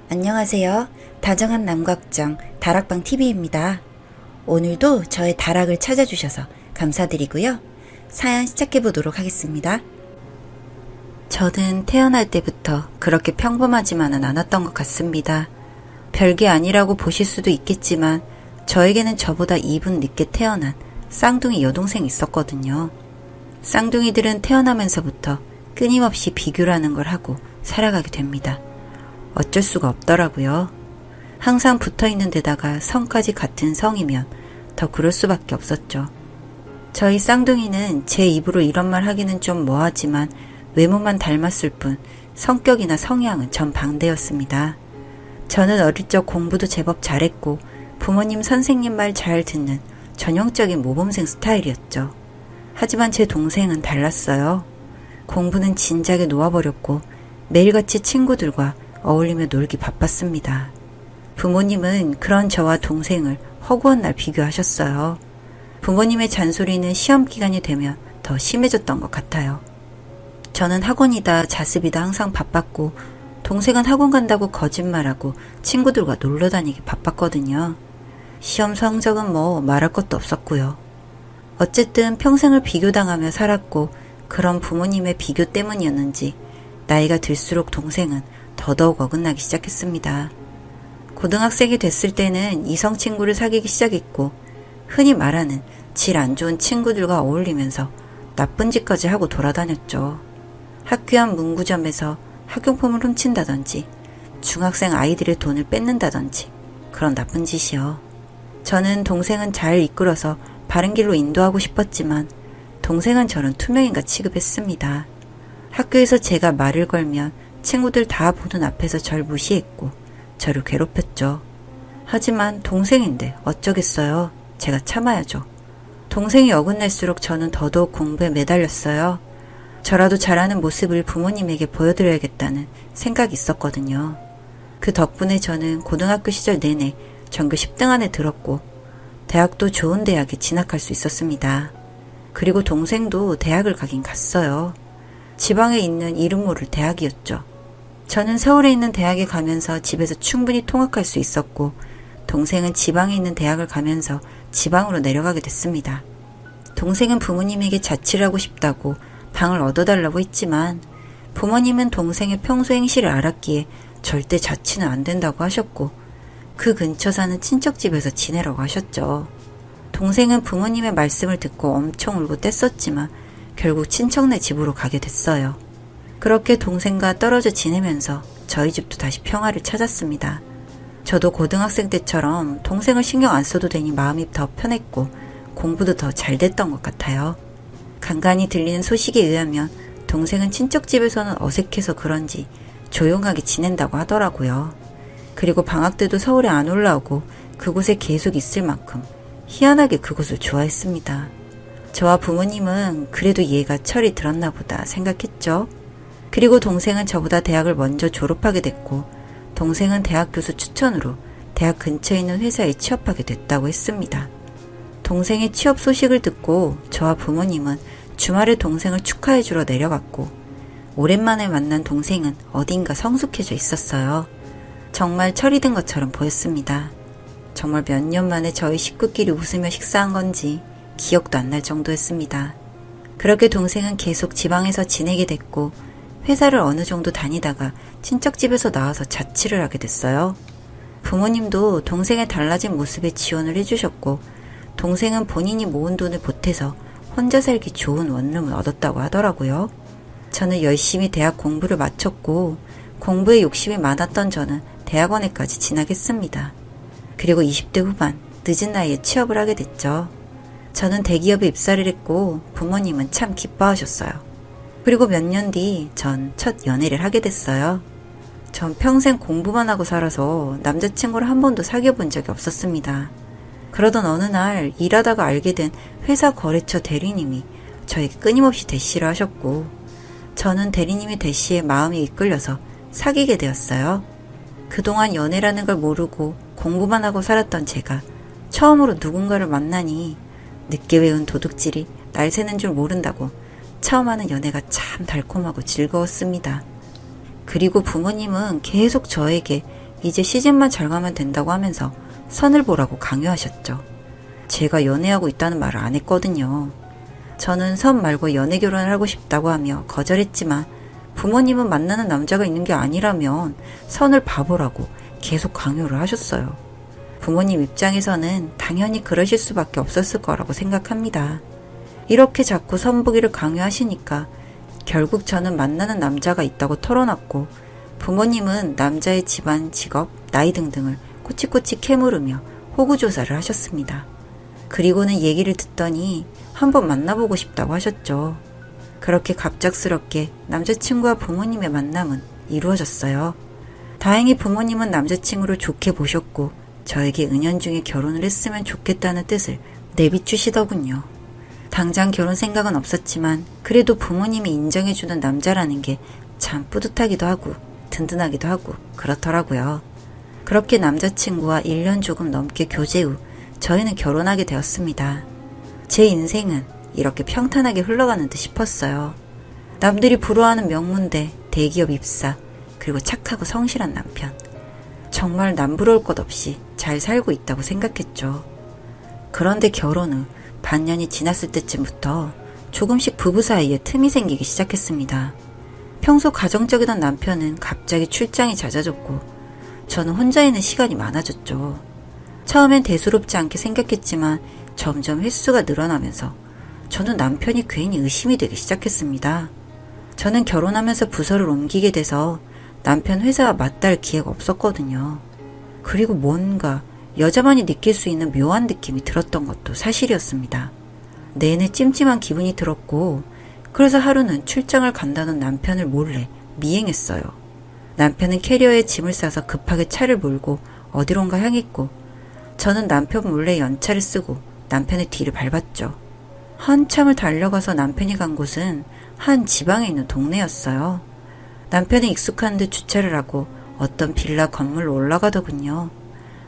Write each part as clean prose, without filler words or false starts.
안녕하세요. 다정한 남걱정 다락방TV입니다. 오늘도 저의 다락을 찾아주셔서 감사드리고요. 사연 시작해보도록 하겠습니다. 저는 태어날 때부터 그렇게 평범하지만은 않았던 것 같습니다. 별게 아니라고 보실 수도 있겠지만 저에게는 저보다 2분 늦게 태어난 쌍둥이 여동생이 있었거든요. 쌍둥이들은 태어나면서부터 끊임없이 비교라는 걸 하고 살아가게 됩니다. 어쩔 수가 없더라고요. 항상 붙어있는 데다가 성까지 같은 성이면 더 그럴 수밖에 없었죠. 저희 쌍둥이는 제 입으로 이런 말 하기는 좀 뭐하지만 외모만 닮았을 뿐 성격이나 성향은 전 방대였습니다. 저는 어릴 적 공부도 제법 잘했고 부모님 선생님 말 잘 듣는 전형적인 모범생 스타일이었죠. 하지만 제 동생은 달랐어요. 공부는 진작에 놓아버렸고 매일같이 친구들과 어울리며 놀기 바빴습니다. 부모님은 그런 저와 동생을 허구한 날 비교하셨어요. 부모님의 잔소리는 시험 기간이 되면 더 심해졌던 것 같아요. 저는 학원이다 자습이다 항상 바빴고 동생은 학원 간다고 거짓말하고 친구들과 놀러 다니기 바빴거든요. 시험 성적은 뭐 말할 것도 없었고요. 어쨌든 평생을 비교당하며 살았고 그런 부모님의 비교 때문이었는지 나이가 들수록 동생은 더더욱 어긋나기 시작했습니다. 고등학생이 됐을 때는 이성 친구를 사귀기 시작했고 흔히 말하는 질 안 좋은 친구들과 어울리면서 나쁜 짓까지 하고 돌아다녔죠. 학교 앞 문구점에서 학용품을 훔친다든지 중학생 아이들의 돈을 뺏는다든지 그런 나쁜 짓이요. 저는 동생은 잘 이끌어서 바른 길로 인도하고 싶었지만 동생은 저를 투명인가 취급했습니다. 학교에서 제가 말을 걸면 친구들 다 보는 앞에서 절 무시했고 저를 괴롭혔죠. 하지만 동생인데 어쩌겠어요. 제가 참아야죠. 동생이 어긋날수록 저는 더더욱 공부에 매달렸어요. 저라도 잘하는 모습을 부모님에게 보여드려야겠다는 생각이 있었거든요. 그 덕분에 저는 고등학교 시절 내내 전교 10등 안에 들었고 대학도 좋은 대학에 진학할 수 있었습니다. 그리고 동생도 대학을 가긴 갔어요. 지방에 있는 이름 모를 대학이었죠. 저는 서울에 있는 대학에 가면서 집에서 충분히 통학할 수 있었고 동생은 지방에 있는 대학을 가면서 지방으로 내려가게 됐습니다. 동생은 부모님에게 자취를 하고 싶다고 방을 얻어달라고 했지만 부모님은 동생의 평소 행실을 알았기에 절대 자취는 안 된다고 하셨고 그 근처 사는 친척 집에서 지내라고 하셨죠. 동생은 부모님의 말씀을 듣고 엄청 울고 뗐었지만 결국 친척네 집으로 가게 됐어요. 그렇게 동생과 떨어져 지내면서 저희 집도 다시 평화를 찾았습니다. 저도 고등학생 때처럼 동생을 신경 안 써도 되니 마음이 더 편했고 공부도 더 잘 됐던 것 같아요. 간간히 들리는 소식에 의하면 동생은 친척집에서는 어색해서 그런지 조용하게 지낸다고 하더라고요. 그리고 방학 때도 서울에 안 올라오고 그곳에 계속 있을 만큼 희한하게 그곳을 좋아했습니다. 저와 부모님은 그래도 얘가 철이 들었나 보다 생각했죠. 그리고 동생은 저보다 대학을 먼저 졸업하게 됐고 동생은 대학 교수 추천으로 대학 근처에 있는 회사에 취업하게 됐다고 했습니다. 동생의 취업 소식을 듣고 저와 부모님은 주말에 동생을 축하해주러 내려갔고 오랜만에 만난 동생은 어딘가 성숙해져 있었어요. 정말 철이 든 것처럼 보였습니다. 정말 몇 년 만에 저희 식구끼리 웃으며 식사한 건지 기억도 안 날 정도였습니다. 그렇게 동생은 계속 지방에서 지내게 됐고 회사를 어느 정도 다니다가 친척집에서 나와서 자취를 하게 됐어요. 부모님도 동생의 달라진 모습에 지원을 해주셨고 동생은 본인이 모은 돈을 보태서 혼자 살기 좋은 원룸을 얻었다고 하더라고요. 저는 열심히 대학 공부를 마쳤고 공부에 욕심이 많았던 저는 대학원에까지 진학했습니다. 그리고 20대 후반 늦은 나이에 취업을 하게 됐죠. 저는 대기업에 입사를 했고 부모님은 참 기뻐하셨어요. 그리고 몇 년 뒤 전 첫 연애를 하게 됐어요. 전 평생 공부만 하고 살아서 남자친구를 한 번도 사귀어 본 적이 없었습니다. 그러던 어느 날 일하다가 알게 된 회사 거래처 대리님이 저에게 끊임없이 대시를 하셨고 저는 대리님의 대시에 마음이 이끌려서 사귀게 되었어요. 그동안 연애라는 걸 모르고 공부만 하고 살았던 제가 처음으로 누군가를 만나니 늦게 외운 도둑질이 날 새는 줄 모른다고 처음 하는 연애가 참 달콤하고 즐거웠습니다. 그리고 부모님은 계속 저에게 이제 시집만 잘 가면 된다고 하면서 선을 보라고 강요하셨죠. 제가 연애하고 있다는 말을 안 했거든요. 저는 선 말고 연애 결혼을 하고 싶다고 하며 거절했지만 부모님은 만나는 남자가 있는 게 아니라면 선을 봐보라고 계속 강요를 하셨어요. 부모님 입장에서는 당연히 그러실 수밖에 없었을 거라고 생각합니다. 이렇게 자꾸 선보기를 강요하시니까 결국 저는 만나는 남자가 있다고 털어놨고 부모님은 남자의 집안, 직업, 나이 등등을 꼬치꼬치 캐물으며 호구조사를 하셨습니다. 그리고는 얘기를 듣더니 한번 만나보고 싶다고 하셨죠. 그렇게 갑작스럽게 남자친구와 부모님의 만남은 이루어졌어요. 다행히 부모님은 남자친구를 좋게 보셨고 저에게 은연중에 결혼을 했으면 좋겠다는 뜻을 내비추시더군요. 당장 결혼 생각은 없었지만 그래도 부모님이 인정해주는 남자라는 게 참 뿌듯하기도 하고 든든하기도 하고 그렇더라고요. 그렇게 남자친구와 1년 조금 넘게 교제 후 저희는 결혼하게 되었습니다. 제 인생은 이렇게 평탄하게 흘러가는 듯 싶었어요. 남들이 부러워하는 명문대, 대기업 입사, 그리고 착하고 성실한 남편. 정말 남부러울 것 없이 잘 살고 있다고 생각했죠. 그런데 결혼 후 반년이 지났을 때쯤부터 조금씩 부부 사이에 틈이 생기기 시작했습니다. 평소 가정적이던 남편은 갑자기 출장이 잦아졌고 저는 혼자 있는 시간이 많아졌죠. 처음엔 대수롭지 않게 생각했지만 점점 횟수가 늘어나면서 저는 남편이 괜히 의심이 되기 시작했습니다. 저는 결혼하면서 부서를 옮기게 돼서 남편 회사와 맞닿을 기회가 없었거든요. 그리고 뭔가 여자만이 느낄 수 있는 묘한 느낌이 들었던 것도 사실이었습니다. 내내 찜찜한 기분이 들었고 그래서 하루는 출장을 간다는 남편을 몰래 미행했어요. 남편은 캐리어에 짐을 싸서 급하게 차를 몰고 어디론가 향했고 저는 남편 몰래 연차를 쓰고 남편의 뒤를 밟았죠. 한참을 달려가서 남편이 간 곳은 한 지방에 있는 동네였어요. 남편은 익숙한 듯 주차를 하고 어떤 빌라 건물로 올라가더군요.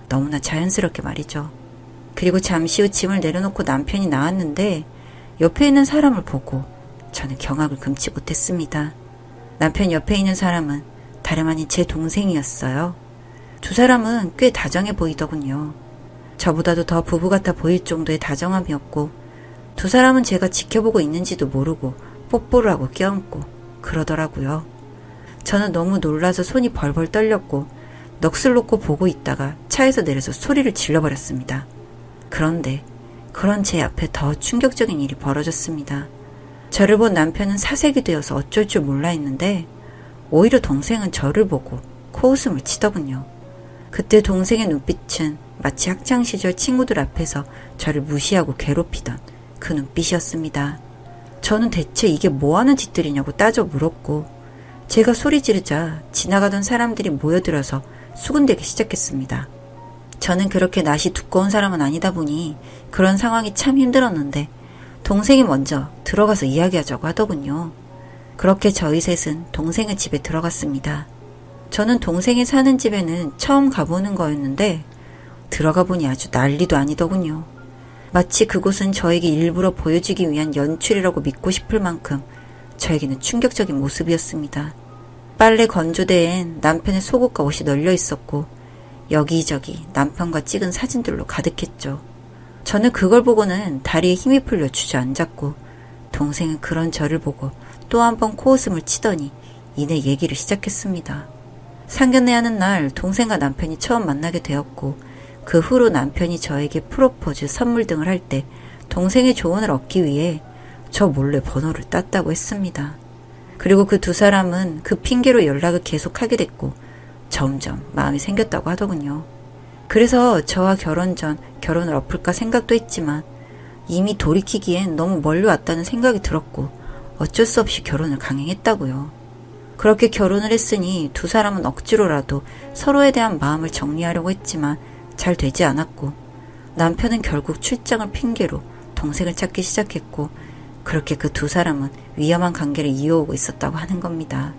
너무나 자연스럽게 말이죠. 그리고 잠시 후 짐을 내려놓고 남편이 나왔는데 옆에 있는 사람을 보고 저는 경악을 금치 못했습니다. 남편 옆에 있는 사람은 다름 아닌 제 동생이었어요. 두 사람은 꽤 다정해 보이더군요. 저보다도 더 부부 같아 보일 정도의 다정함이었고 두 사람은 제가 지켜보고 있는지도 모르고 뽀뽀를 하고 껴안고 그러더라고요. 저는 너무 놀라서 손이 벌벌 떨렸고 넋을 놓고 보고 있다가 차에서 내려서 소리를 질러버렸습니다. 그런데 그런 제 앞에 더 충격적인 일이 벌어졌습니다. 저를 본 남편은 사색이 되어서 어쩔 줄 몰라 했는데 오히려 동생은 저를 보고 코웃음을 치더군요. 그때 동생의 눈빛은 마치 학창시절 친구들 앞에서 저를 무시하고 괴롭히던 그 눈빛이었습니다. 저는 대체 이게 뭐하는 짓들이냐고 따져 물었고 제가 소리 지르자 지나가던 사람들이 모여들어서 수군대기 시작했습니다. 저는 그렇게 낯이 두꺼운 사람은 아니다 보니 그런 상황이 참 힘들었는데 동생이 먼저 들어가서 이야기하자고 하더군요. 그렇게 저희 셋은 동생의 집에 들어갔습니다. 저는 동생이 사는 집에는 처음 가보는 거였는데 들어가 보니 아주 난리도 아니더군요. 마치 그곳은 저에게 일부러 보여주기 위한 연출이라고 믿고 싶을 만큼 저에게는 충격적인 모습이었습니다. 빨래 건조대엔 남편의 속옷과 옷이 널려 있었고 여기저기 남편과 찍은 사진들로 가득했죠. 저는 그걸 보고는 다리에 힘이 풀려 주저앉았고 동생은 그런 저를 보고 또 한 번 코웃음을 치더니 이내 얘기를 시작했습니다. 상견례하는 날 동생과 남편이 처음 만나게 되었고 그 후로 남편이 저에게 프로포즈, 선물 등을 할 때 동생의 조언을 얻기 위해 저 몰래 번호를 땄다고 했습니다. 그리고 그 두 사람은 그 핑계로 연락을 계속하게 됐고 점점 마음이 생겼다고 하더군요. 그래서 저와 결혼 전 결혼을 엎을까 생각도 했지만 이미 돌이키기엔 너무 멀리 왔다는 생각이 들었고 어쩔 수 없이 결혼을 강행했다고요. 그렇게 결혼을 했으니 두 사람은 억지로라도 서로에 대한 마음을 정리하려고 했지만 잘 되지 않았고 남편은 결국 출장을 핑계로 동생을 찾기 시작했고 그렇게 그 두 사람은 위험한 관계를 이어오고 있었다고 하는 겁니다.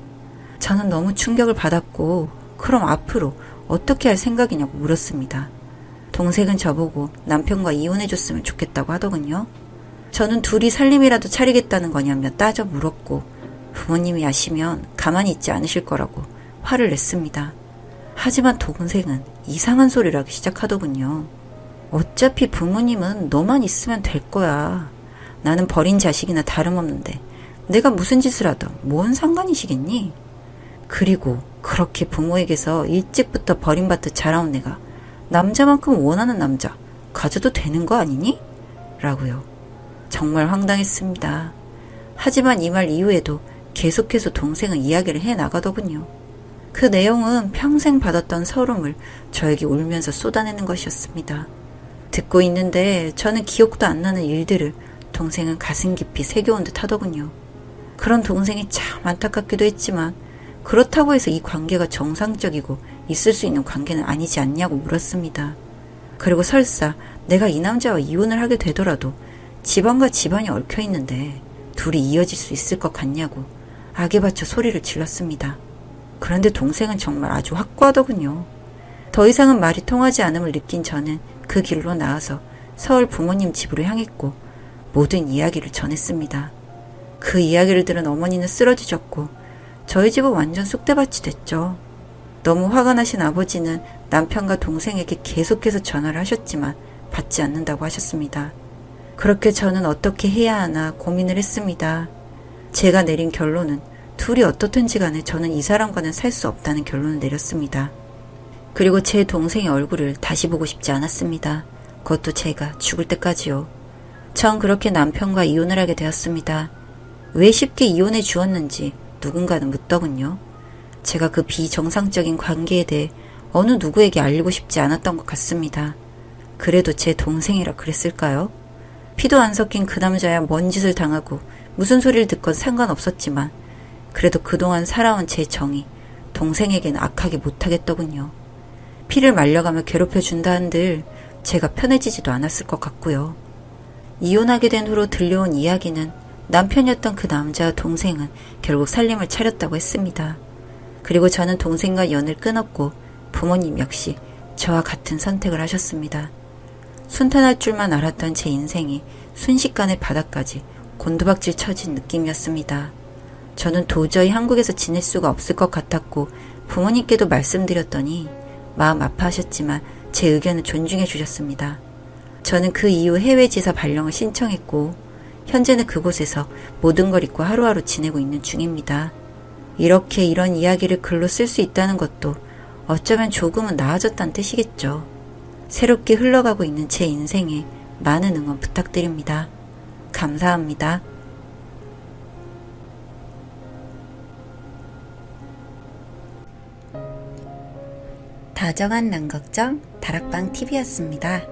저는 너무 충격을 받았고 그럼 앞으로 어떻게 할 생각이냐고 물었습니다. 동생은 저보고 남편과 이혼해줬으면 좋겠다고 하더군요. 저는 둘이 살림이라도 차리겠다는 거냐며 따져 물었고 부모님이 아시면 가만히 있지 않으실 거라고 화를 냈습니다. 하지만 동생은 이상한 소리를 하기 시작하더군요. 어차피 부모님은 너만 있으면 될 거야. 나는 버린 자식이나 다름없는데 내가 무슨 짓을 하든 뭔 상관이시겠니? 그리고 그렇게 부모에게서 일찍부터 버림받듯 자라온 내가 남자만큼 원하는 남자 가져도 되는 거 아니니? 라고요. 정말 황당했습니다. 하지만 이 말 이후에도 계속해서 동생은 이야기를 해나가더군요. 그 내용은 평생 받았던 서름을 저에게 울면서 쏟아내는 것이었습니다. 듣고 있는데 저는 기억도 안 나는 일들을 동생은 가슴 깊이 새겨온 듯 하더군요. 그런 동생이 참 안타깝기도 했지만 그렇다고 해서 이 관계가 정상적이고 있을 수 있는 관계는 아니지 않냐고 물었습니다. 그리고 설사 내가 이 남자와 이혼을 하게 되더라도 집안과 집안이 얽혀 있는데 둘이 이어질 수 있을 것 같냐고 악에 받쳐 소리를 질렀습니다. 그런데 동생은 정말 아주 확고하더군요. 더 이상은 말이 통하지 않음을 느낀 저는 그 길로 나아서 서울 부모님 집으로 향했고 모든 이야기를 전했습니다. 그 이야기를 들은 어머니는 쓰러지셨고 저희 집은 완전 쑥대밭이 됐죠. 너무 화가 나신 아버지는 남편과 동생에게 계속해서 전화를 하셨지만 받지 않는다고 하셨습니다. 그렇게 저는 어떻게 해야 하나 고민을 했습니다. 제가 내린 결론은 둘이 어떻든지 간에 저는 이 사람과는 살 수 없다는 결론을 내렸습니다. 그리고 제 동생의 얼굴을 다시 보고 싶지 않았습니다. 그것도 제가 죽을 때까지요. 전 그렇게 남편과 이혼을 하게 되었습니다. 왜 쉽게 이혼해 주었는지 누군가는 묻더군요. 제가 그 비정상적인 관계에 대해 어느 누구에게 알리고 싶지 않았던 것 같습니다. 그래도 제 동생이라 그랬을까요? 피도 안 섞인 그 남자야 뭔 짓을 당하고 무슨 소리를 듣건 상관없었지만 그래도 그동안 살아온 제 정이 동생에게는 악하게 못하겠더군요. 피를 말려가며 괴롭혀준다 한들 제가 편해지지도 않았을 것 같고요. 이혼하게 된 후로 들려온 이야기는 남편이었던 그 남자와 동생은 결국 살림을 차렸다고 했습니다. 그리고 저는 동생과 연을 끊었고 부모님 역시 저와 같은 선택을 하셨습니다. 순탄할 줄만 알았던 제 인생이 순식간에 바닥까지 곤두박질 쳐진 느낌이었습니다. 저는 도저히 한국에서 지낼 수가 없을 것 같았고 부모님께도 말씀드렸더니 마음 아파하셨지만 제 의견을 존중해 주셨습니다. 저는 그 이후 해외 지사 발령을 신청했고 현재는 그곳에서 모든 걸 잊고 하루하루 지내고 있는 중입니다. 이렇게 이런 이야기를 글로 쓸 수 있다는 것도 어쩌면 조금은 나아졌다는 뜻이겠죠. 새롭게 흘러가고 있는 제 인생에 많은 응원 부탁드립니다. 감사합니다. 다정한 남걱정 다락방TV였습니다.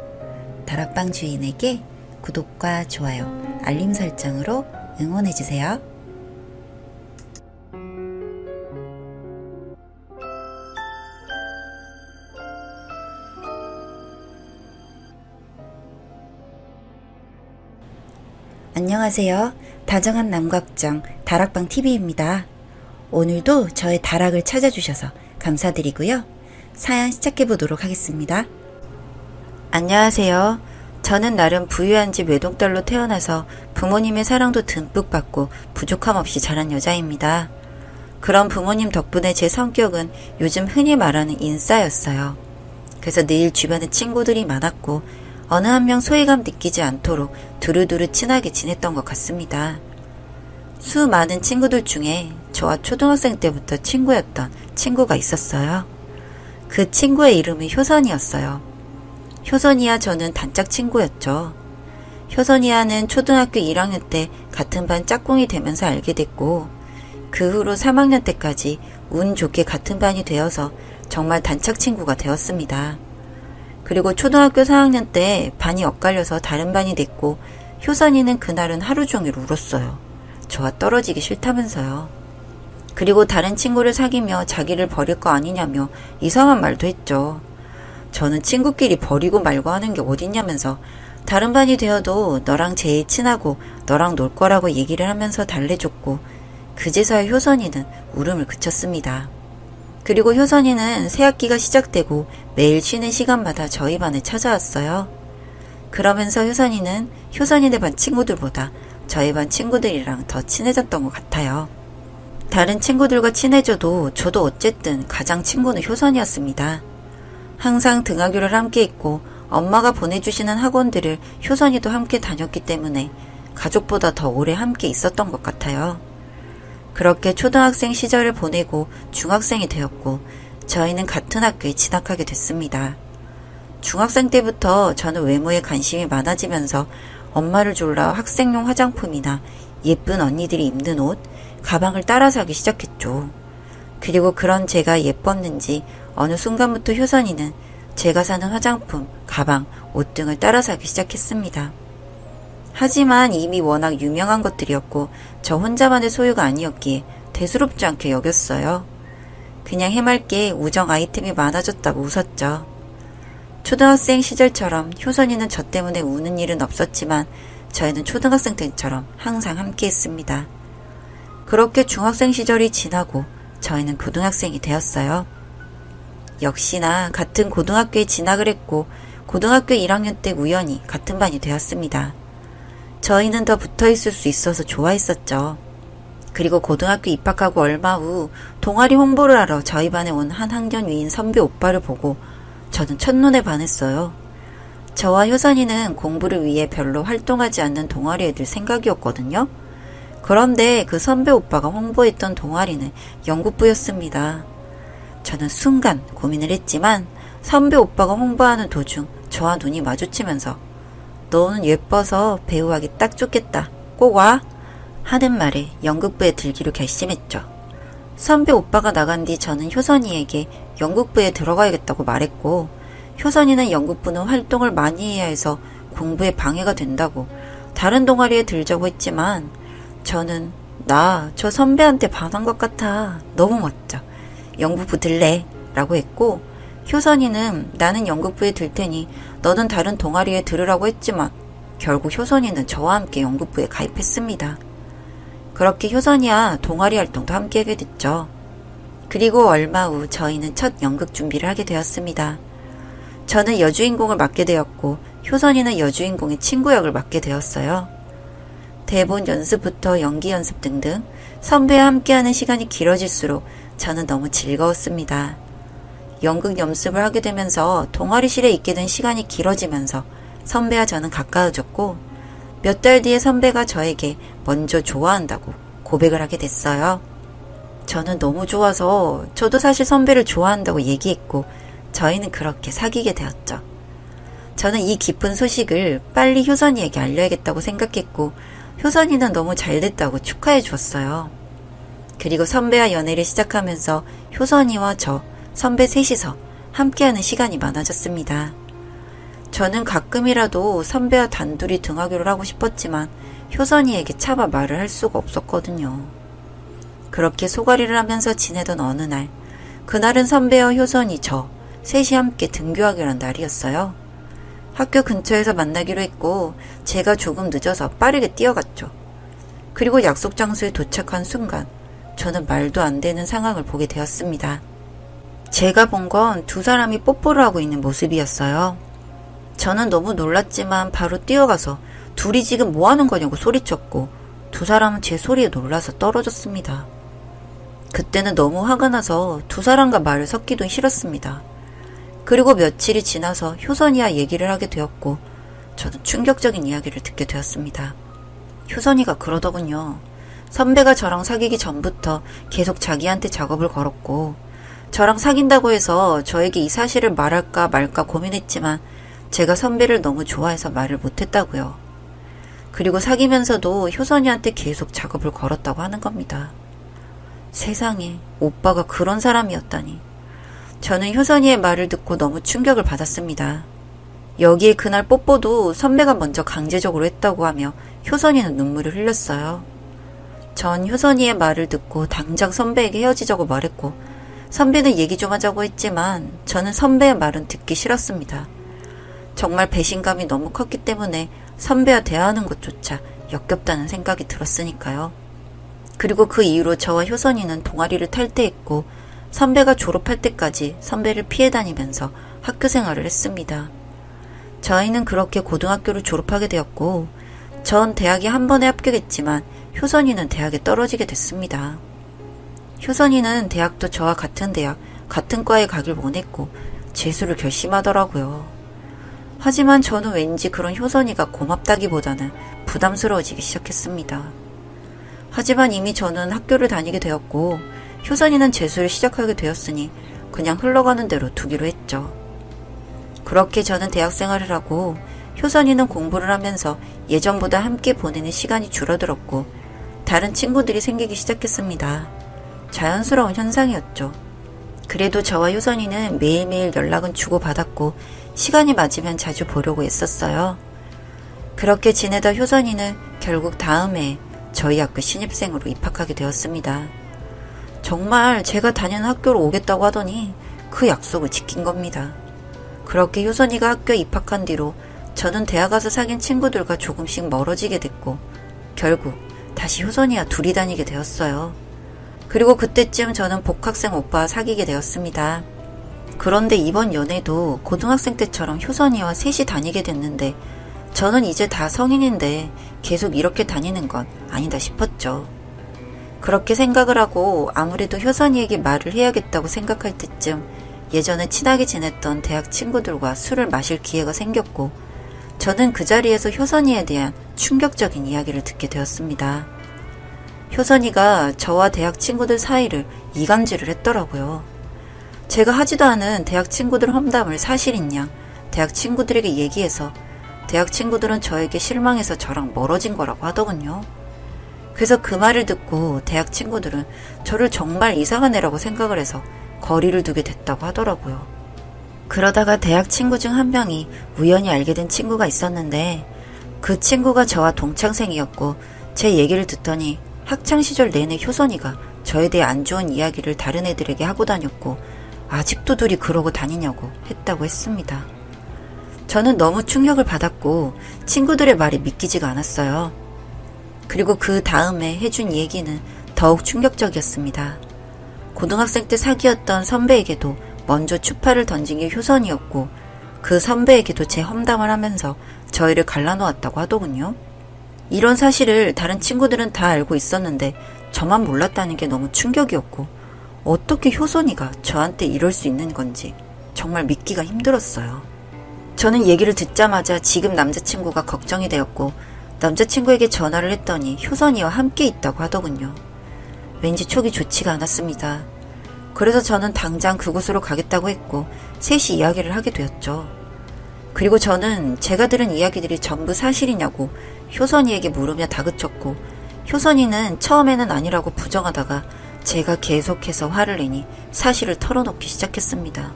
다락방 주인에게 구독과 좋아요, 알림 설정으로 응원해주세요. 안녕하세요. 다정한 남걱정 다락방TV입니다. 오늘도 저의 다락을 찾아주셔서 감사드리고요. 사연 시작해보도록 하겠습니다. 안녕하세요. 저는 나름 부유한 집 외동딸로 태어나서 부모님의 사랑도 듬뿍 받고 부족함 없이 자란 여자입니다. 그런 부모님 덕분에 제 성격은 요즘 흔히 말하는 인싸였어요. 그래서 늘 주변에 친구들이 많았고 어느 한 명 소외감 느끼지 않도록 두루두루 친하게 지냈던 것 같습니다. 수많은 친구들 중에 저와 초등학생 때부터 친구였던 친구가 있었어요. 그 친구의 이름이 효선이었어요. 효선이와 저는 단짝 친구였죠. 효선이와는 초등학교 1학년 때 같은 반 짝꿍이 되면서 알게 됐고 그 후로 3학년 때까지 운 좋게 같은 반이 되어서 정말 단짝 친구가 되었습니다. 그리고 초등학교 4학년 때 반이 엇갈려서 다른 반이 됐고 효선이는 그날은 하루 종일 울었어요. 저와 떨어지기 싫다면서요. 그리고 다른 친구를 사귀며 자기를 버릴 거 아니냐며 이상한 말도 했죠. 저는 친구끼리 버리고 말고 하는 게 어딨냐면서 다른 반이 되어도 너랑 제일 친하고 너랑 놀 거라고 얘기를 하면서 달래줬고 그제서야 효선이는 울음을 그쳤습니다. 그리고 효선이는 새학기가 시작되고 매일 쉬는 시간마다 저희 반에 찾아왔어요. 그러면서 효선이는 효선이네 반 친구들보다 저희 반 친구들이랑 더 친해졌던 것 같아요. 다른 친구들과 친해져도 저도 어쨌든 가장 친구는 효선이었습니다. 항상 등하교를 함께 했고 엄마가 보내주시는 학원들을 효선이도 함께 다녔기 때문에 가족보다 더 오래 함께 있었던 것 같아요. 그렇게 초등학생 시절을 보내고 중학생이 되었고 저희는 같은 학교에 진학하게 됐습니다. 중학생 때부터 저는 외모에 관심이 많아지면서 엄마를 졸라 학생용 화장품이나 예쁜 언니들이 입는 옷, 가방을 따라 사기 시작했죠. 그리고 그런 제가 예뻤는지 어느 순간부터 효선이는 제가 사는 화장품, 가방, 옷 등을 따라 사기 시작했습니다. 하지만 이미 워낙 유명한 것들이었고 저 혼자만의 소유가 아니었기에 대수롭지 않게 여겼어요. 그냥 해맑게 우정 아이템이 많아졌다고 웃었죠. 초등학생 시절처럼 효선이는 저 때문에 우는 일은 없었지만 저희는 초등학생 때처럼 항상 함께 했습니다. 그렇게 중학생 시절이 지나고 저희는 고등학생이 되었어요. 역시나 같은 고등학교에 진학을 했고 고등학교 1학년 때 우연히 같은 반이 되었습니다. 저희는 더 붙어있을 수 있어서 좋아했었죠. 그리고 고등학교 입학하고 얼마 후 동아리 홍보를 하러 저희 반에 온 한 학년 위인 선배 오빠를 보고 저는 첫눈에 반했어요. 저와 효선이는 공부를 위해 별로 활동하지 않는 동아리 애들 생각이었거든요. 그런데 그 선배 오빠가 홍보했던 동아리는 연극부였습니다. 저는 순간 고민을 했지만 선배 오빠가 홍보하는 도중 저와 눈이 마주치면서 너는 예뻐서 배우하기 딱 좋겠다. 꼭 와. 하는 말에 연극부에 들기로 결심했죠. 선배 오빠가 나간 뒤 저는 효선이에게 연극부에 들어가야겠다고 말했고 효선이는 연극부는 활동을 많이 해야 해서 공부에 방해가 된다고 다른 동아리에 들자고 했지만 저는 나 저 선배한테 반한 것 같아. 너무 멋져. 연극부 들래? 라고 했고 효선이는 나는 연극부에 들 테니 너는 다른 동아리에 들으라고 했지만 결국 효선이는 저와 함께 연극부에 가입했습니다. 그렇게 효선이와 동아리 활동도 함께 하게 됐죠. 그리고 얼마 후 저희는 첫 연극 준비를 하게 되었습니다. 저는 여주인공을 맡게 되었고 효선이는 여주인공의 친구 역을 맡게 되었어요. 대본 연습부터 연기 연습 등등 선배와 함께하는 시간이 길어질수록 저는 너무 즐거웠습니다. 연극 연습을 하게 되면서 동아리실에 있게 된 시간이 길어지면서 선배와 저는 가까워졌고 몇 달 뒤에 선배가 저에게 먼저 좋아한다고 고백을 하게 됐어요. 저는 너무 좋아서 저도 사실 선배를 좋아한다고 얘기했고 저희는 그렇게 사귀게 되었죠. 저는 이 기쁜 소식을 빨리 효선이에게 알려야겠다고 생각했고 효선이는 너무 잘됐다고 축하해 주었어요. 그리고 선배와 연애를 시작하면서 효선이와 저, 선배 셋이서 함께하는 시간이 많아졌습니다. 저는 가끔이라도 선배와 단둘이 등하교를 하고 싶었지만 효선이에게 차마 말을 할 수가 없었거든요. 그렇게 소가리를 하면서 지내던 어느 날, 그날은 선배와 효선이 저, 셋이 함께 등교하기로 한 날이었어요. 학교 근처에서 만나기로 했고 제가 조금 늦어서 빠르게 뛰어갔죠. 그리고 약속 장소에 도착한 순간 저는 말도 안 되는 상황을 보게 되었습니다. 제가 본 건 두 사람이 뽀뽀를 하고 있는 모습이었어요. 저는 너무 놀랐지만 바로 뛰어가서 둘이 지금 뭐 하는 거냐고 소리쳤고 두 사람은 제 소리에 놀라서 떨어졌습니다. 그때는 너무 화가 나서 두 사람과 말을 섞기도 싫었습니다. 그리고 며칠이 지나서 효선이와 얘기를 하게 되었고 저는 충격적인 이야기를 듣게 되었습니다. 효선이가 그러더군요. 선배가 저랑 사귀기 전부터 계속 자기한테 작업을 걸었고 저랑 사귄다고 해서 저에게 이 사실을 말할까 말까 고민했지만 제가 선배를 너무 좋아해서 말을 못했다고요. 그리고 사귀면서도 효선이한테 계속 작업을 걸었다고 하는 겁니다. 세상에 오빠가 그런 사람이었다니. 저는 효선이의 말을 듣고 너무 충격을 받았습니다. 여기에 그날 뽀뽀도 선배가 먼저 강제적으로 했다고 하며 효선이는 눈물을 흘렸어요. 전 효선이의 말을 듣고 당장 선배에게 헤어지자고 말했고 선배는 얘기 좀 하자고 했지만 저는 선배의 말은 듣기 싫었습니다. 정말 배신감이 너무 컸기 때문에 선배와 대화하는 것조차 역겹다는 생각이 들었으니까요. 그리고 그 이후로 저와 효선이는 동아리를 탈퇴했고 선배가 졸업할 때까지 선배를 피해 다니면서 학교 생활을 했습니다. 저희는 그렇게 고등학교를 졸업하게 되었고 전 대학에 한 번에 합격했지만 효선이는 대학에 떨어지게 됐습니다. 효선이는 대학도 저와 같은 대학, 같은 과에 가길 원했고 재수를 결심하더라고요. 하지만 저는 왠지 그런 효선이가 고맙다기보다는 부담스러워지기 시작했습니다. 하지만 이미 저는 학교를 다니게 되었고 효선이는 재수를 시작하게 되었으니 그냥 흘러가는 대로 두기로 했죠. 그렇게 저는 대학 생활을 하고 효선이는 공부를 하면서 예전보다 함께 보내는 시간이 줄어들었고 다른 친구들이 생기기 시작했습니다. 자연스러운 현상이었죠. 그래도 저와 효선이는 매일매일 연락은 주고받았고 시간이 맞으면 자주 보려고 했었어요. 그렇게 지내다 효선이는 결국 다음 해에 저희 학교 신입생으로 입학하게 되었습니다. 정말 제가 다니는 학교로 오겠다고 하더니 그 약속을 지킨 겁니다. 그렇게 효선이가 학교에 입학한 뒤로 저는 대학 가서 사귄 친구들과 조금씩 멀어지게 됐고 결국 다시 효선이와 둘이 다니게 되었어요. 그리고 그때쯤 저는 복학생 오빠와 사귀게 되었습니다. 그런데 이번 연애도 고등학생 때처럼 효선이와 셋이 다니게 됐는데 저는 이제 다 성인인데 계속 이렇게 다니는 건 아니다 싶었죠. 그렇게 생각을 하고 아무래도 효선이에게 말을 해야겠다고 생각할 때쯤 예전에 친하게 지냈던 대학 친구들과 술을 마실 기회가 생겼고 저는 그 자리에서 효선이에 대한 충격적인 이야기를 듣게 되었습니다. 효선이가 저와 대학 친구들 사이를 이간질을 했더라고요. 제가 하지도 않은 대학 친구들 험담을 사실인 양 대학 친구들에게 얘기해서 대학 친구들은 저에게 실망해서 저랑 멀어진 거라고 하더군요. 그래서 그 말을 듣고 대학 친구들은 저를 정말 이상한 애라고 생각을 해서 거리를 두게 됐다고 하더라고요. 그러다가 대학 친구 중 한 명이 우연히 알게 된 친구가 있었는데 그 친구가 저와 동창생이었고 제 얘기를 듣더니 학창시절 내내 효선이가 저에 대해 안 좋은 이야기를 다른 애들에게 하고 다녔고 아직도 둘이 그러고 다니냐고 했다고 했습니다. 저는 너무 충격을 받았고 친구들의 말이 믿기지가 않았어요. 그리고 그 다음에 해준 얘기는 더욱 충격적이었습니다. 고등학생 때 사귀었던 선배에게도 먼저 추파를 던진 게 효선이었고 그 선배에게도 제 험담을 하면서 저희를 갈라놓았다고 하더군요. 이런 사실을 다른 친구들은 다 알고 있었는데 저만 몰랐다는 게 너무 충격이었고 어떻게 효선이가 저한테 이럴 수 있는 건지 정말 믿기가 힘들었어요. 저는 얘기를 듣자마자 지금 남자친구가 걱정이 되었고 남자친구에게 전화를 했더니 효선이와 함께 있다고 하더군요. 왠지 촉이 좋지가 않았습니다. 그래서 저는 당장 그곳으로 가겠다고 했고 셋이 이야기를 하게 되었죠. 그리고 저는 제가 들은 이야기들이 전부 사실이냐고 효선이에게 물으며 다그쳤고 효선이는 처음에는 아니라고 부정하다가 제가 계속해서 화를 내니 사실을 털어놓기 시작했습니다.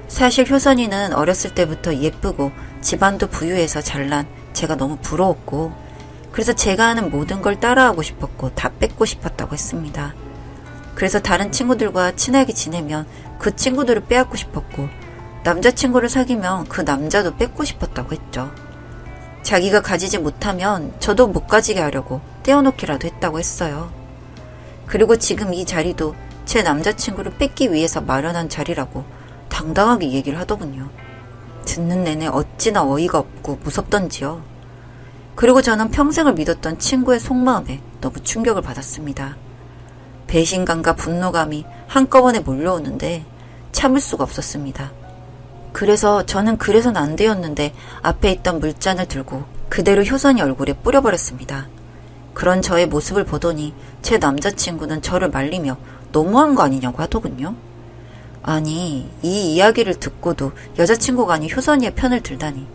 사실 효선이는 어렸을 때부터 예쁘고 집안도 부유해서 잘난 제가 너무 부러웠고 그래서 제가 하는 모든 걸 따라하고 싶었고 다 뺏고 싶었다고 했습니다. 그래서 다른 친구들과 친하게 지내면 그 친구들을 빼앗고 싶었고 남자친구를 사귀면 그 남자도 뺏고 싶었다고 했죠. 자기가 가지지 못하면 저도 못 가지게 하려고 떼어놓기라도 했다고 했어요. 그리고 지금 이 자리도 제 남자친구를 뺏기 위해서 마련한 자리라고 당당하게 얘기를 하더군요. 듣는 내내 어찌나 어이가 없고 무섭던지요. 그리고 저는 평생을 믿었던 친구의 속마음에 너무 충격을 받았습니다. 배신감과 분노감이 한꺼번에 몰려오는데 참을 수가 없었습니다. 그래서 저는 그래선 안 되었는데 앞에 있던 물잔을 들고 그대로 효선이 얼굴에 뿌려버렸습니다. 그런 저의 모습을 보더니 제 남자친구는 저를 말리며 너무한 거 아니냐고 하더군요. 아니, 이 이야기를 듣고도 여자친구가 아닌 효선이의 편을 들다니.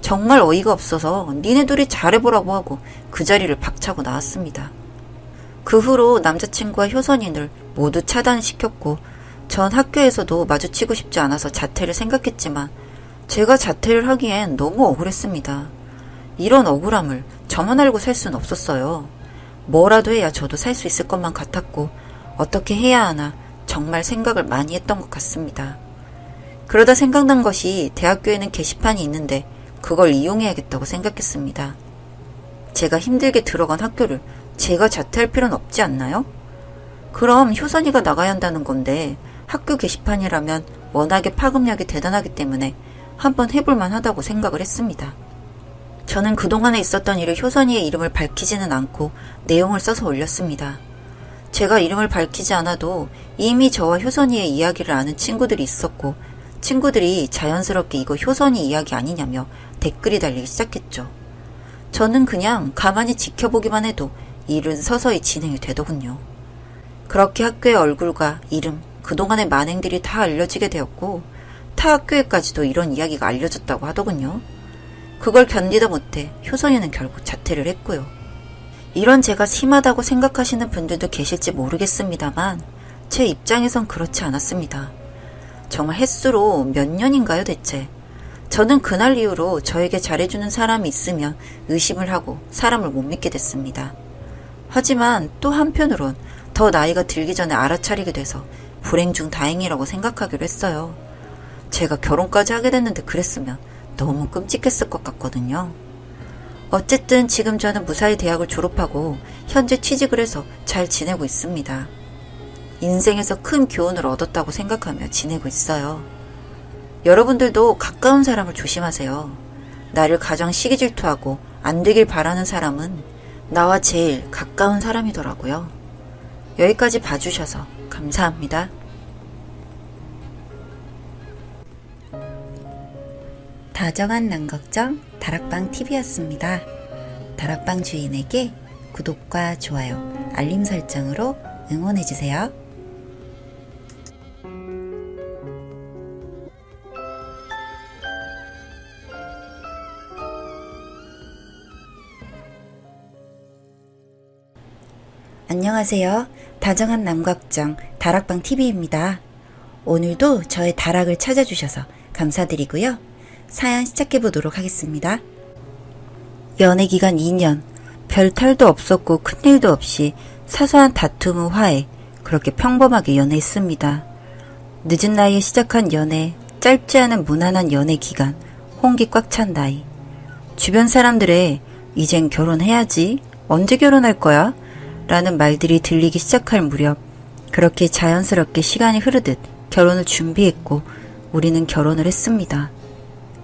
정말 어이가 없어서 니네 둘이 잘해보라고 하고 그 자리를 박차고 나왔습니다. 그 후로 남자친구와 효선이를 모두 차단시켰고 전 학교에서도 마주치고 싶지 않아서 자퇴를 생각했지만 제가 자퇴를 하기엔 너무 억울했습니다. 이런 억울함을 저만 알고 살 수는 없었어요. 뭐라도 해야 저도 살 수 있을 것만 같았고 어떻게 해야 하나 정말 생각을 많이 했던 것 같습니다. 그러다 생각난 것이 대학교에는 게시판이 있는데 그걸 이용해야겠다고 생각했습니다. 제가 힘들게 들어간 학교를 제가 자퇴할 필요는 없지 않나요? 그럼 효선이가 나가야 한다는 건데 학교 게시판이라면 워낙에 파급력이 대단하기 때문에 한번 해볼만 하다고 생각을 했습니다. 저는 그동안에 있었던 일을 효선이의 이름을 밝히지는 않고 내용을 써서 올렸습니다. 제가 이름을 밝히지 않아도 이미 저와 효선이의 이야기를 아는 친구들이 있었고 친구들이 자연스럽게 이거 효선이 이야기 아니냐며 댓글이 달리기 시작했죠. 저는 그냥 가만히 지켜보기만 해도 일은 서서히 진행이 되더군요. 그렇게 학교의 얼굴과 이름, 그동안의 만행들이 다 알려지게 되었고 타 학교에까지도 이런 이야기가 알려졌다고 하더군요. 그걸 견디다 못해 효선이는 결국 자퇴를 했고요. 이런 제가 심하다고 생각하시는 분들도 계실지 모르겠습니다만 제 입장에선 그렇지 않았습니다. 정말 햇수로 몇 년인가요 대체? 저는 그날 이후로 저에게 잘해주는 사람이 있으면 의심을 하고 사람을 못 믿게 됐습니다. 하지만 또 한편으론 더 나이가 들기 전에 알아차리게 돼서 불행 중 다행이라고 생각하기로 했어요. 제가 결혼까지 하게 됐는데 그랬으면 너무 끔찍했을 것 같거든요. 어쨌든 지금 저는 무사히 대학을 졸업하고 현재 취직을 해서 잘 지내고 있습니다. 인생에서 큰 교훈을 얻었다고 생각하며 지내고 있어요. 여러분들도 가까운 사람을 조심하세요. 나를 가장 시기 질투하고 안 되길 바라는 사람은 나와 제일 가까운 사람이더라고요. 여기까지 봐주셔서 감사합니다. 다정한 남걱정 다락방TV였습니다. 다락방 주인에게 구독과 좋아요, 알림 설정으로 응원해주세요. 안녕하세요. 다정한 남걱정 다락방TV입니다. 오늘도 저의 다락을 찾아주셔서 감사드리고요. 사연 시작해보도록 하겠습니다. 연애기간 2년, 별 탈도 없었고 큰일도 없이 사소한 다툼 후 화해, 그렇게 평범하게 연애했습니다. 늦은 나이에 시작한 연애, 짧지 않은 무난한 연애 기간, 홍기 꽉 찬 나이. 주변 사람들의 이젠 결혼해야지, 언제 결혼할 거야? 라는 말들이 들리기 시작할 무렵 그렇게 자연스럽게 시간이 흐르듯 결혼을 준비했고 우리는 결혼을 했습니다.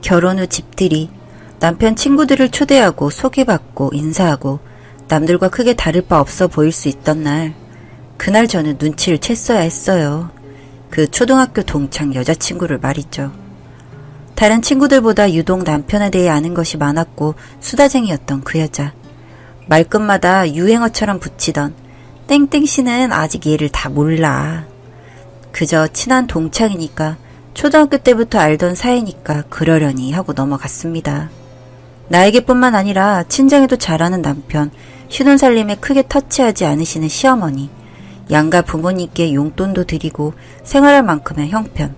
결혼 후 집들이 남편 친구들을 초대하고 소개받고 인사하고 남들과 크게 다를 바 없어 보일 수 있던 날, 그날 저는 눈치를 챘어야 했어요. 그 초등학교 동창 여자친구를 말이죠. 다른 친구들보다 유독 남편에 대해 아는 것이 많았고 수다쟁이였던 그 여자. 말끝마다 유행어처럼 붙이던 땡땡씨는 아직 얘를 다 몰라. 그저 친한 동창이니까 초등학교 때부터 알던 사이니까 그러려니 하고 넘어갔습니다. 나에게뿐만 아니라 친정에도 잘하는 남편, 쉬는 살림에 크게 터치하지 않으시는 시어머니, 양가 부모님께 용돈도 드리고 생활할 만큼의 형편,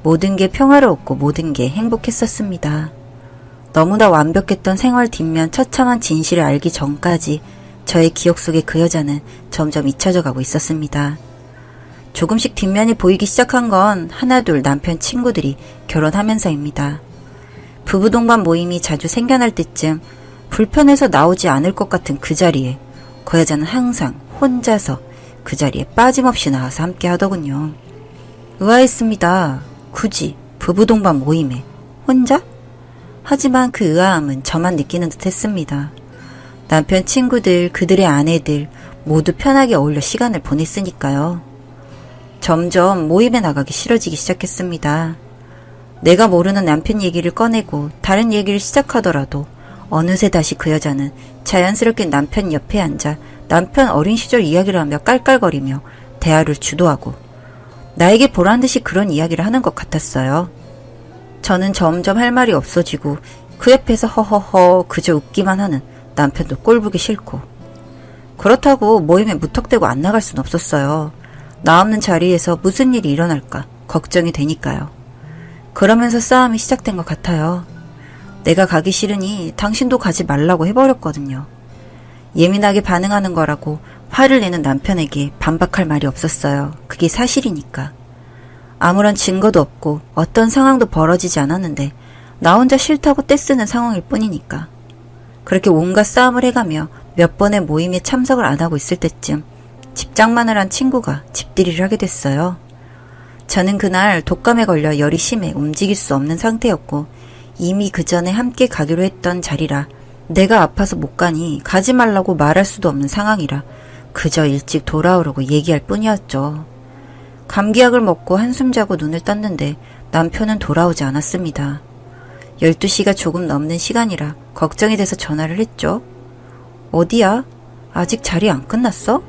모든 게 평화로웠고 모든 게 행복했었습니다. 너무나 완벽했던 생활 뒷면 처참한 진실을 알기 전까지 저의 기억 속의 그 여자는 점점 잊혀져 가고 있었습니다. 조금씩 뒷면이 보이기 시작한 건 하나둘 남편 친구들이 결혼하면서입니다. 부부 동반 모임이 자주 생겨날 때쯤 불편해서 나오지 않을 것 같은 그 자리에 그 여자는 항상 혼자서 그 자리에 빠짐없이 나와서 함께 하더군요. 의아했습니다. 굳이 부부 동반 모임에 혼자? 하지만 그 의아함은 저만 느끼는 듯 했습니다. 남편 친구들, 그들의 아내들 모두 편하게 어울려 시간을 보냈으니까요. 점점 모임에 나가기 싫어지기 시작했습니다. 내가 모르는 남편 얘기를 꺼내고 다른 얘기를 시작하더라도 어느새 다시 그 여자는 자연스럽게 남편 옆에 앉아 남편 어린 시절 이야기를 하며 깔깔거리며 대화를 주도하고 나에게 보란듯이 그런 이야기를 하는 것 같았어요. 저는 점점 할 말이 없어지고 그 옆에서 허허허 그저 웃기만 하는 남편도 꼴보기 싫고, 그렇다고 모임에 무턱대고 안 나갈 순 없었어요. 나 없는 자리에서 무슨 일이 일어날까 걱정이 되니까요. 그러면서 싸움이 시작된 것 같아요. 내가 가기 싫으니 당신도 가지 말라고 해버렸거든요. 예민하게 반응하는 거라고 화를 내는 남편에게 반박할 말이 없었어요. 그게 사실이니까. 아무런 증거도 없고 어떤 상황도 벌어지지 않았는데 나 혼자 싫다고 떼쓰는 상황일 뿐이니까. 그렇게 온갖 싸움을 해가며 몇 번의 모임에 참석을 안 하고 있을 때쯤 집장만을 한 친구가 집들이를 하게 됐어요. 저는 그날 독감에 걸려 열이 심해 움직일 수 없는 상태였고 이미 그 전에 함께 가기로 했던 자리라 내가 아파서 못 가니 가지 말라고 말할 수도 없는 상황이라 그저 일찍 돌아오라고 얘기할 뿐이었죠. 감기약을 먹고 한숨 자고 눈을 떴는데 남편은 돌아오지 않았습니다. 12시가 조금 넘는 시간이라 걱정이 돼서 전화를 했죠. 어디야? 아직 자리 안 끝났어?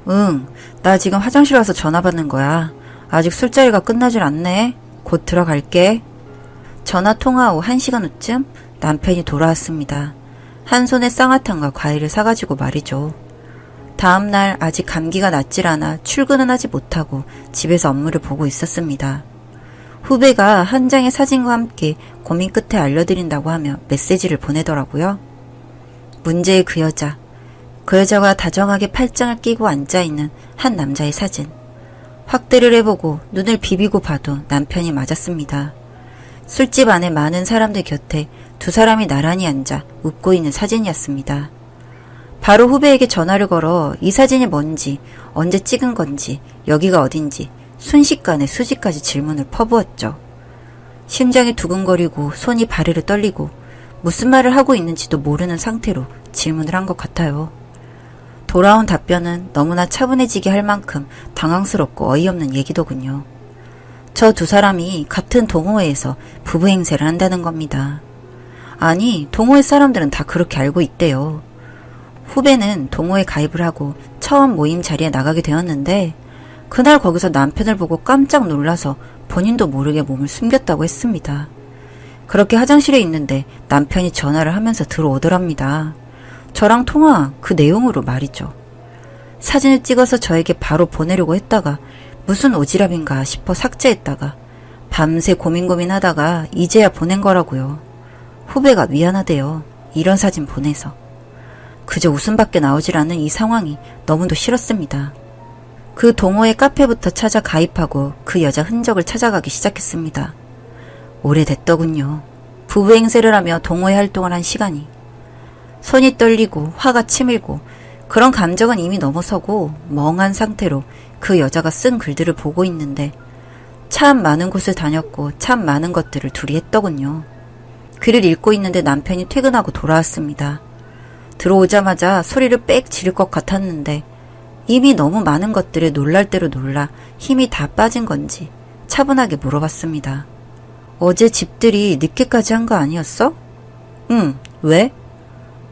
응, 나 지금 화장실 와서 전화 받는 거야. 아직 술자리가 끝나질 않네. 곧 들어갈게. 전화 통화 후 1시간 후쯤 남편이 돌아왔습니다. 한 손에 쌍화탕과 과일을 사가지고 말이죠. 다음날 아직 감기가 낫질 않아 출근은 하지 못하고 집에서 업무를 보고 있었습니다. 후배가 한 장의 사진과 함께 고민 끝에 알려드린다고 하며 메시지를 보내더라고요. 문제의 그 여자. 그 여자가 다정하게 팔짱을 끼고 앉아있는 한 남자의 사진. 확대를 해보고 눈을 비비고 봐도 남편이 맞았습니다. 술집 안에 많은 사람들 곁에 두 사람이 나란히 앉아 웃고 있는 사진이었습니다. 바로 후배에게 전화를 걸어 이 사진이 뭔지, 언제 찍은 건지, 여기가 어딘지 순식간에 수십 가지 질문을 퍼부었죠. 심장이 두근거리고 손이 바르르 떨리고 무슨 말을 하고 있는지도 모르는 상태로 질문을 한 것 같아요. 돌아온 답변은 너무나 차분해지게 할 만큼 당황스럽고 어이없는 얘기더군요. 저 두 사람이 같은 동호회에서 부부 행세를 한다는 겁니다. 아니, 동호회 사람들은 다 그렇게 알고 있대요. 후배는 동호회 가입을 하고 처음 모임 자리에 나가게 되었는데 그날 거기서 남편을 보고 깜짝 놀라서 본인도 모르게 몸을 숨겼다고 했습니다. 그렇게 화장실에 있는데 남편이 전화를 하면서 들어오더랍니다. 저랑 통화 그 내용으로 말이죠. 사진을 찍어서 저에게 바로 보내려고 했다가 무슨 오지랖인가 싶어 삭제했다가 밤새 고민하다가 이제야 보낸 거라고요. 후배가 미안하대요. 이런 사진 보내서. 그저 웃음밖에 나오질 않는 이 상황이 너무도 싫었습니다. 그 동호회 카페부터 찾아 가입하고 그 여자 흔적을 찾아가기 시작했습니다. 오래됐더군요. 부부 행세를 하며 동호회 활동을 한 시간이. 손이 떨리고 화가 치밀고 그런 감정은 이미 넘어서고 멍한 상태로 그 여자가 쓴 글들을 보고 있는데 참 많은 곳을 다녔고 참 많은 것들을 둘이 했더군요. 글을 읽고 있는데 남편이 퇴근하고 돌아왔습니다. 들어오자마자 소리를 빽 지를 것 같았는데 이미 너무 많은 것들에 놀랄 대로 놀라 힘이 다 빠진 건지 차분하게 물어봤습니다. 어제 집들이 늦게까지 한 거 아니었어? 응, 왜?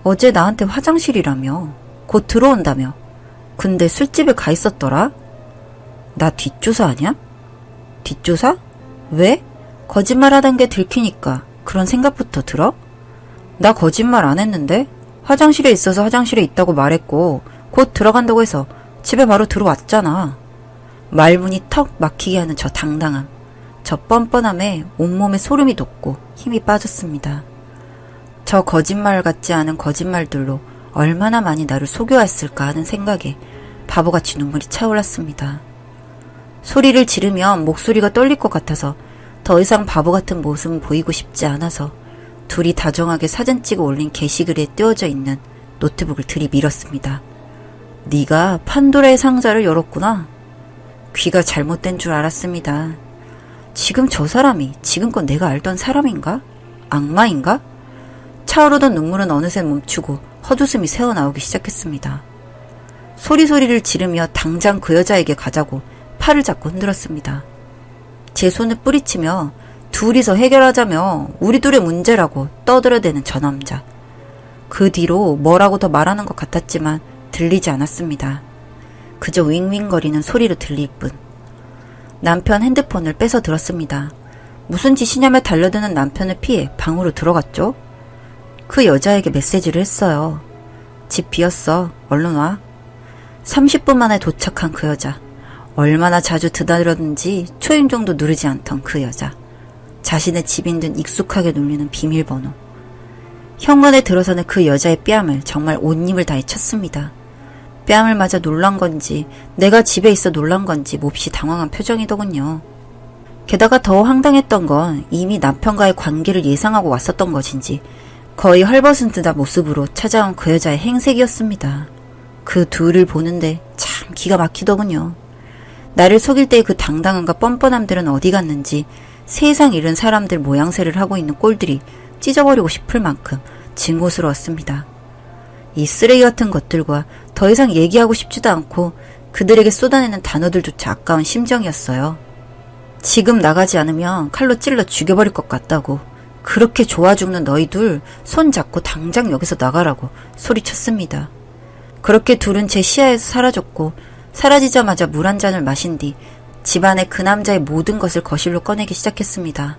어제 나한테 화장실이라며. 곧 들어온다며. 근데 술집에 가 있었더라? 나 뒷조사 아냐? 뒷조사? 왜? 거짓말 하던 게 들키니까 그런 생각부터 들어? 나 거짓말 안 했는데? 화장실에 있어서 화장실에 있다고 말했고 곧 들어간다고 해서 집에 바로 들어왔잖아. 말문이 턱 막히게 하는 저 당당함. 저 뻔뻔함에 온몸에 소름이 돋고 힘이 빠졌습니다. 저 거짓말 같지 않은 거짓말들로 얼마나 많이 나를 속여왔을까 하는 생각에 바보같이 눈물이 차올랐습니다. 소리를 지르면 목소리가 떨릴 것 같아서 더 이상 바보 같은 모습은 보이고 싶지 않아서 둘이 다정하게 사진 찍어 올린 게시글에 띄워져 있는 노트북을 들이밀었습니다. 네가 판도라의 상자를 열었구나. 귀가 잘못된 줄 알았습니다. 지금 저 사람이 지금껏 내가 알던 사람인가? 악마인가? 차오르던 눈물은 어느새 멈추고 헛웃음이 새어나오기 시작했습니다. 소리를 지르며 당장 그 여자에게 가자고 팔을 잡고 흔들었습니다. 제 손을 뿌리치며 둘이서 해결하자며 우리 둘의 문제라고 떠들어대는 저 남자. 그 뒤로 뭐라고 더 말하는 것 같았지만 들리지 않았습니다. 그저 윙윙거리는 소리로 들릴 뿐. 남편 핸드폰을 뺏어 들었습니다. 무슨 짓이냐며 달려드는 남편을 피해 방으로 들어갔죠. 그 여자에게 메시지를 했어요. 집 비었어. 얼른 와. 30분 만에 도착한 그 여자. 얼마나 자주 드나들었는지 초인종도 누르지 않던 그 여자. 자신의 집인 듯 익숙하게 눌리는 비밀번호. 현관에 들어서는 그 여자의 뺨을 정말 온 힘을 다해 쳤습니다. 뺨을 맞아 놀란 건지 내가 집에 있어 놀란 건지 몹시 당황한 표정이더군요. 게다가 더 황당했던 건 이미 남편과의 관계를 예상하고 왔었던 것인지 거의 헐벗은 듯한 모습으로 찾아온 그 여자의 행색이었습니다. 그 둘을 보는데 참 기가 막히더군요. 나를 속일 때의 그 당당함과 뻔뻔함들은 어디 갔는지 세상 잃은 사람들 모양새를 하고 있는 꼴들이 찢어버리고 싶을 만큼 증오스러웠습니다. 이 쓰레기 같은 것들과 더 이상 얘기하고 싶지도 않고 그들에게 쏟아내는 단어들조차 아까운 심정이었어요. 지금 나가지 않으면 칼로 찔러 죽여버릴 것 같다고, 그렇게 좋아 죽는 너희 둘 손 잡고 당장 여기서 나가라고 소리쳤습니다. 그렇게 둘은 제 시야에서 사라졌고, 사라지자마자 물 한 잔을 마신 뒤 집안에 그 남자의 모든 것을 거실로 꺼내기 시작했습니다.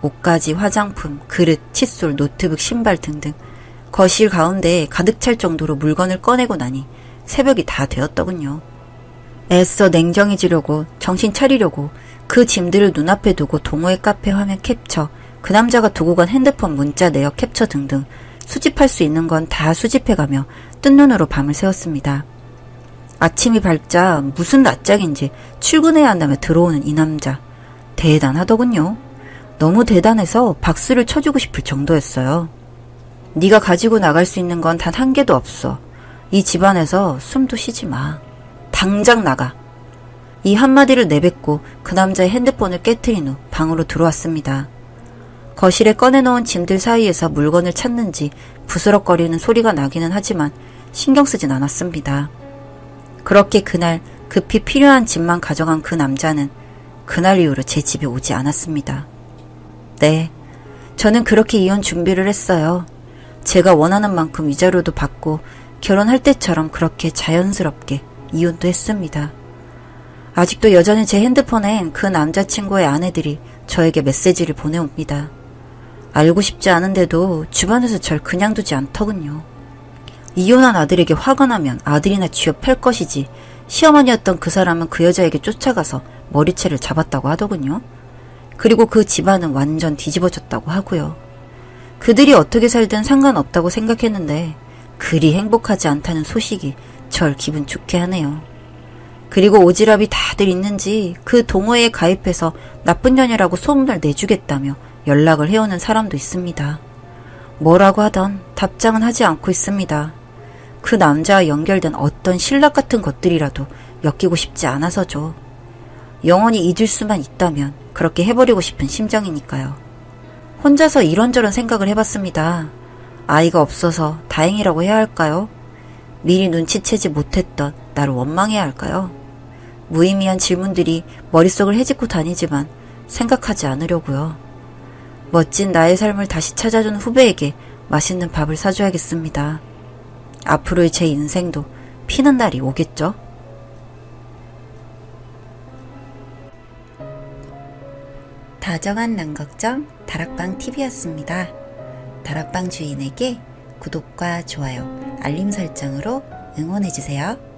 옷가지, 화장품, 그릇, 칫솔, 노트북, 신발 등등 거실 가운데에 가득 찰 정도로 물건을 꺼내고 나니 새벽이 다 되었더군요. 애써 냉정해지려고, 정신 차리려고 그 짐들을 눈앞에 두고 동호회 카페 화면 캡처, 그 남자가 두고 간 핸드폰 문자 내역 캡처 등등 수집할 수 있는 건 다 수집해가며 뜬 눈으로 밤을 새웠습니다. 아침이 밝자 무슨 낯짝인지 출근해야 한다며 들어오는 이 남자. 대단하더군요. 너무 대단해서 박수를 쳐주고 싶을 정도였어요. 네가 가지고 나갈 수 있는 건 단 한 개도 없어. 이 집안에서 숨도 쉬지 마. 당장 나가. 이 한마디를 내뱉고 그 남자의 핸드폰을 깨트린 후 방으로 들어왔습니다. 거실에 꺼내놓은 짐들 사이에서 물건을 찾는지 부스럭거리는 소리가 나기는 하지만 신경 쓰진 않았습니다. 그렇게 그날 급히 필요한 짐만 가져간 그 남자는 그날 이후로 제 집에 오지 않았습니다. 네, 저는 그렇게 이혼 준비를 했어요. 제가 원하는 만큼 위자료도 받고 결혼할 때처럼 그렇게 자연스럽게 이혼도 했습니다. 아직도 여전히 제 핸드폰엔 그 남자친구의 아내들이 저에게 메시지를 보내옵니다. 알고 싶지 않은데도 주변에서 절 그냥 두지 않더군요. 이혼한 아들에게 화가 나면 아들이나 쥐어 팰 것이지, 시어머니였던 그 사람은 그 여자에게 쫓아가서 머리채를 잡았다고 하더군요. 그리고 그 집안은 완전 뒤집어졌다고 하고요. 그들이 어떻게 살든 상관없다고 생각했는데 그리 행복하지 않다는 소식이 절 기분 좋게 하네요. 그리고 오지랖이 다들 있는지 그 동호회에 가입해서 나쁜 년이라고 소문을 내주겠다며 연락을 해오는 사람도 있습니다. 뭐라고 하던 답장은 하지 않고 있습니다. 그 남자와 연결된 어떤 신락 같은 것들이라도 엮이고 싶지 않아서죠. 영원히 잊을 수만 있다면 그렇게 해버리고 싶은 심정이니까요. 혼자서 이런저런 생각을 해봤습니다. 아이가 없어서 다행이라고 해야 할까요? 미리 눈치채지 못했던 나를 원망해야 할까요? 무의미한 질문들이 머릿속을 헤집고 다니지만 생각하지 않으려고요. 멋진 나의 삶을 다시 찾아준 후배에게 맛있는 밥을 사줘야겠습니다. 앞으로의 제 인생도 피는 날이 오겠죠? 다정한 남걱정 다락방TV였습니다. 다락방 주인에게 구독과 좋아요, 알림 설정으로 응원해주세요.